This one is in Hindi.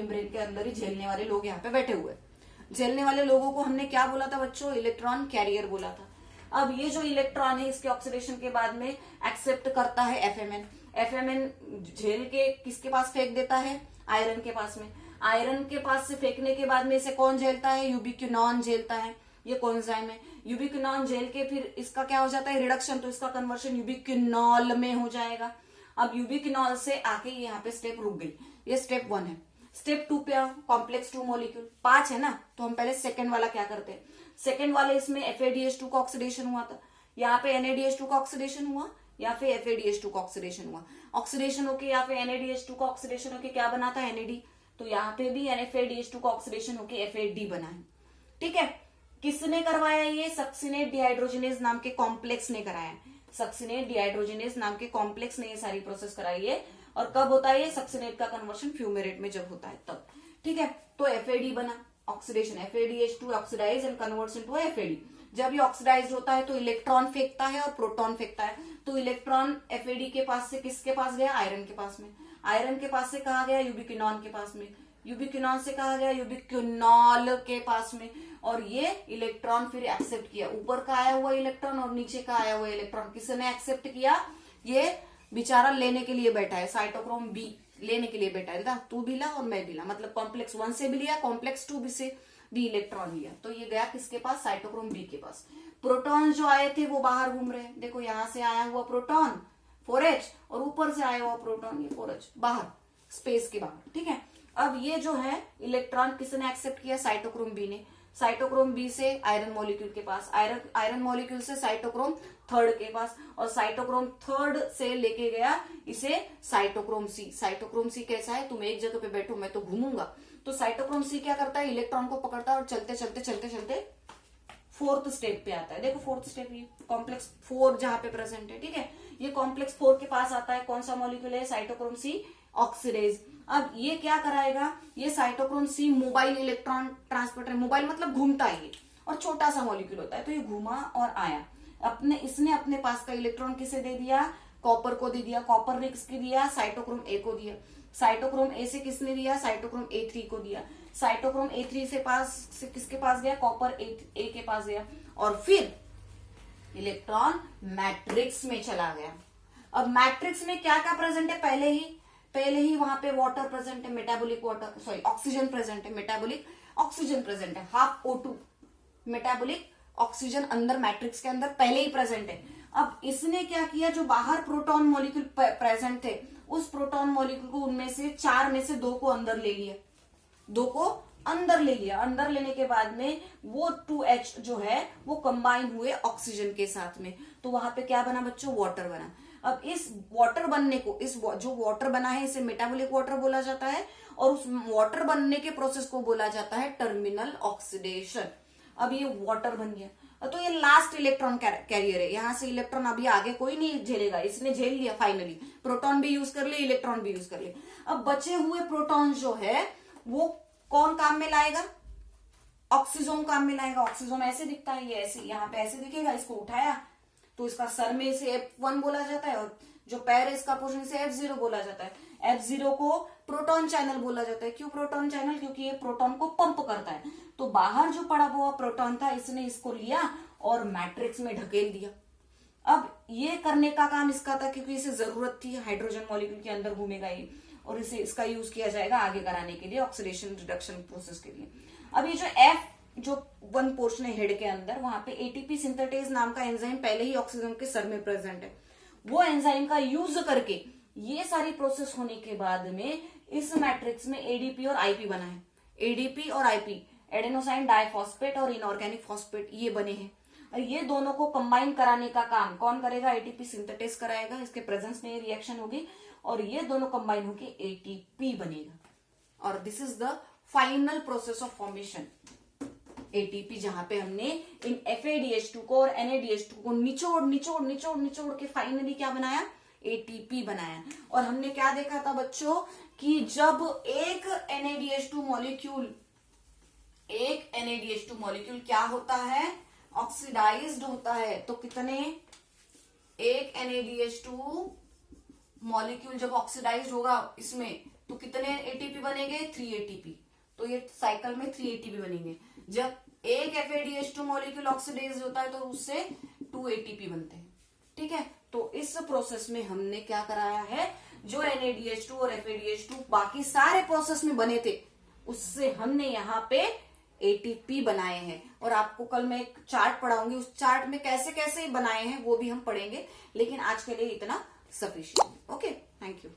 मेम्ब्रेन के अंदर ही झेलने वाले लोग यहाँ पे बैठे हुए हैं। झेलने वाले लोगों को हमने क्या बोला था बच्चों? इलेक्ट्रॉन कैरियर बोला था। अब ये जो इलेक्ट्रॉन है इसके ऑक्सीडेशन के बाद में एक्सेप्ट करता है एफएमएन। एफएमएन झेल के किसके पास फेंक देता है? आयरन के पास में। आयरन के पास से फेंकने के बाद में इसे कौन झेलता है? यूबिक्विनॉन झेलता है। ये कोएंजाइम है। यूबिक्विनॉन झेल के फिर इसका क्या हो जाता है? रिडक्शन, तो इसका कन्वर्शन यूबिक्विनॉल में हो जाएगा। अब यूबिक्विनॉल से आके यहाँ पे स्टेप रुक गई। ये स्टेप 1 है। स्टेप 2 पे आओ, कॉम्प्लेक्स 2 मॉलिक्यूल। 5 है ना, तो हम पहले सेकंड वाला क्या करते हैं? सेकंड वाले इसमें FADH2 का ऑक्सीडेशन हुआ था, यहाँ पे NADH2 का ऑक्सीडेशन हुआ, या फिर FADH2 का ऑक्सीडेशन हुआ। ऑक्सीडेशन होके यहाँ पे NADH2 का ऑक्सीडेशन होके क्या बना था? NAD। तो यहाँ पे भी FADH2 का ऑक्सीडेशन होके FAD बना है। ठीक है, किसने करवाया? ये सक्सिनेट डिहाइड्रोजिनेज नाम के कॉम्प्लेक्स ने कराया। सक्सिनेट डिहाइड्रोजिनेज नाम के कॉम्प्लेक्स ने ये सारी प्रोसेस कराई है। और कब होता है ये सक्सिनेट का कन्वर्शन? फ्यूमेरेट में जब होता है तब। ठीक है, तो FAD बना, oxidation FADH2 oxidise and converts into FAD। जब ये ऑक्सीडाइज होता है तो इलेक्ट्रॉन फेंकता है और प्रोटॉन फेंकता है। तो इलेक्ट्रॉन FAD के पास से किसके पास गया? आयरन के पास में। आयरन के पास से कहा गया? यूबिक्विनॉन के पास में। यूबिक्विनॉन से कहा गया? यूबिक्विनॉल के पास में। और ये इलेक्ट्रॉन फिर एक्सेप्ट किया, ऊपर का आया हुआ इलेक्ट्रॉन और नीचे का आया हुआ इलेक्ट्रॉन किसने एक्सेप्ट किया? ये बेचारा लेने के लिए बैठा है, साइटोक्रोम बी लेने के लिए बैठा है। तू भी ला और मैं भी ला, मतलब कॉम्प्लेक्स 1 से भी लिया, कॉम्प्लेक्स 2 से भी इलेक्ट्रॉन लिया। तो ये गया किसके पास? साइटोक्रोम बी के पास। प्रोटॉन जो आए थे वो बाहर घूम रहे हैं। देखो यहाँ से आया हुआ प्रोटॉन 4H और ऊपर से आया हुआ प्रोटॉन ये 4H बाहर, स्पेस के बाहर। ठीक है, अब ये जो है इलेक्ट्रॉन किसने एक्सेप्ट किया? साइटोक्रोम बी ने। साइटोक्रोम बी से आयरन मॉलिक्यूल के पास, आयरन मॉलिक्यूल से साइटोक्रोम 3 के पास, और साइटोक्रोम 3 से लेके गया इसे साइटोक्रोम सी। साइटोक्रोम सी कैसा है? तुम एक जगह पे बैठो, मैं तो घूमूंगा। तो साइटोक्रोम सी क्या करता है? इलेक्ट्रॉन को पकड़ता है और चलते चलते चलते चलते 4th स्टेप पे आता है। देखो 4th स्टेप, ये कॉम्प्लेक्स 4 जहां पे प्रेजेंट है। ठीक है, ये कॉम्प्लेक्स 4 के पास आता है। कौन सा मॉलिक्यूल है? Cytochrome c oxidase. अब ये क्या कराएगा? ये cytochrome c mobile electron transporter, mobile मतलब घूमता है ये, और छोटा सा मॉलिक्यूल होता है। तो ये घूमा और आया, इसने अपने पास का इलेक्ट्रॉन किसे दे दिया? कॉपर को दे दिया। कॉपर ने किसके दिया? साइटोक्रोम ए को दिया। साइटोक्रोम ए से किसने दिया? साइटोक्रोम A3 को दिया। साइटोक्रोम A3 से किसके पास गया? कॉपर ए के पास गया, और फिर इलेक्ट्रॉन मैट्रिक्स में चला गया। अब मैट्रिक्स में क्या क्या प्रेजेंट है? पहले ही वहां पे वाटर प्रेजेंट है, metabolic water, sorry oxygen present है, मेटाबॉलिक ऑक्सीजन प्रेजेंट है, हाफ O2 मेटाबॉलिक ऑक्सीजन अंदर मैट्रिक्स के अंदर पहले ही प्रेजेंट है। अब इसने क्या किया? जो बाहर प्रोटॉन मॉलिक्यूल प्रेजेंट थे, उस प्रोटॉन मॉलिक्यूल को उनमें से 4 में से 2 को अंदर ले लिया। 2 को अंदर ले लिया। अंदर लेने के बाद में वो 2H जो है वो कंबाइन हुए ऑक्सीजन के साथ में। तो वहां पे क्या बना बच्चों? वाटर बना। अब इस वाटर बनने को, जो वाटर बना है इसे मेटाबॉलिक वाटर बोला जाता है, और उस वाटर बनने के प्रोसेस को बोला जाता है टर्मिनल ऑक्सीडेशन। अब ये वाटर बन गया, तो ये लास्ट इलेक्ट्रॉन कैरियर है। यहां से इलेक्ट्रॉन अभी आगे कोई नहीं झेलेगा, इसने झेल लिया फाइनली। प्रोटॉन भी यूज कर लिए, इलेक्ट्रॉन भी यूज कर लिए। अब बचे हुए प्रोटॉन जो है वो कौन काम में लाएगा? ऑक्सीजोम काम में लाएगा। ऑक्सीजोम ऐसे दिखता है, ये ऐसे, यहाँ पे ऐसे दिखेगा। इसको उठाया तो इसका सर में इसे F1 बोला जाता है, और जो पैर है इसका पोर्शन से F0 बोला जाता है। F0 को प्रोटॉन चैनल बोला जाता है। क्यों प्रोटॉन चैनल? क्योंकि ये प्रोटॉन को पंप करता है। तो बाहर जो पड़ा हुआ प्रोटॉन था, इसने इसको लिया और मैट्रिक्स में ढकेल दिया। अब ये करने का काम इसका था, क्योंकि इसे जरूरत थी, हाइड्रोजन मॉलिक्यूल के अंदर घूमेगा ये, और इसे इसका यूज किया जाएगा आगे कराने के लिए, ऑक्सीडेशन रिडक्शन प्रोसेस के लिए। अब ये जो 1 पोर्शन है हेड के अंदर, वहां पे ATP सिंथेटेज नाम का एंजाइम पहले ही ऑक्सीजन के सर में प्रेजेंट है। वो एंजाइम का यूज करके ये सारी प्रोसेस होने के बाद में इस मैट्रिक्स में ADP और IP बना है। ADP और IP, एडेनोसाइन डाइफॉस्फेट और इनऑर्गेनिक फॉस्फेट, ये बने हैं। और ये दोनों को कंबाइन कराने का काम कौन करेगा? ATP सिंथेटेज कराएगा। इसके प्रेजेंस में ये रिएक्शन होगी और ये दोनों कंबाइन होके ATP बनेगा। और this is the final process of formation ATP, जहां पे हमने इन FADH2 को और NADH2 को निचोड़ के फाइनली क्या बनाया? ATP बनाया। और हमने क्या देखा था बच्चों कि जब एक NADH2 मॉलिक्यूल क्या होता है? ऑक्सीडाइज्ड होता है। तो कितने? एक NADH2 मॉलिक्यूल जब ऑक्सीडाइज्ड होगा इसमें तो कितने एटीपी बनेंगे, 3 एटीपी। तो ये साइकिल में 3 एटीपी बनेंगे। जब एक FADH2 मॉलिक्यूल ऑक्सीडाइज होता है तो उससे 2 एटीपी बनते हैं। ठीक है, तो इस प्रोसेस में हमने क्या कराया है, जो NADH2 और FADH2 बाकी सारे प्रोसेस में बने थे उससे हमने यहाँ पे एटीपी बनाए हैं। और आपको कल मैं एक चार्ट पढ़ाऊंगी, उस चार्ट में कैसे कैसे बनाए हैं वो भी हम पढ़ेंगे, लेकिन आज के लिए इतना सफिशिएंट। Okay, thank you.